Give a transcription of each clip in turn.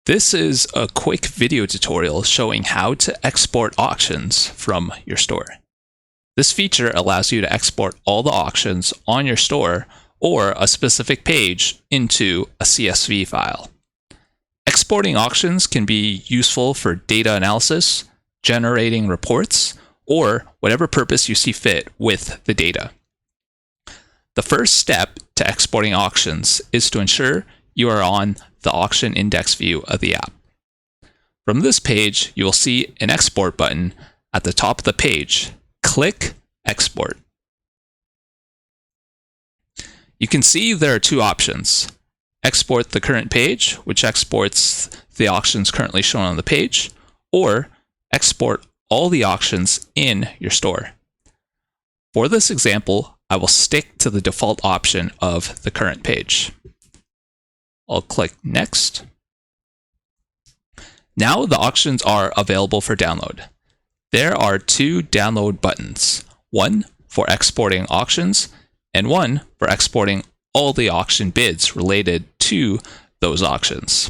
This is a quick video tutorial showing how to export auctions from your store. This feature allows you to export all the auctions on your store or a specific page into a CSV file. Exporting auctions can be useful for data analysis, generating reports, or whatever purpose you see fit with the data. The first step to exporting auctions is to ensure you are on the auction index view of the app. From this page, you will see an export button at the top of the page. Click Export. You can see there are two options. Export the current page, which exports the auctions currently shown on the page, or export all the auctions in your store. For this example, I will stick to the default option of the current page. I'll click Next. Now the auctions are available for download. There are two download buttons, one for exporting auctions and one for exporting all the auction bids related to those auctions.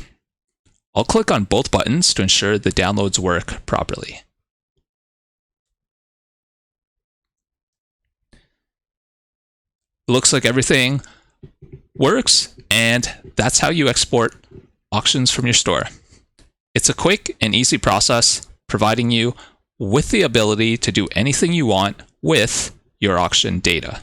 I'll click on both buttons to ensure the downloads work properly. It looks like everything works, and that's how you export auctions from your store. It's a quick and easy process, providing you with the ability to do anything you want with your auction data.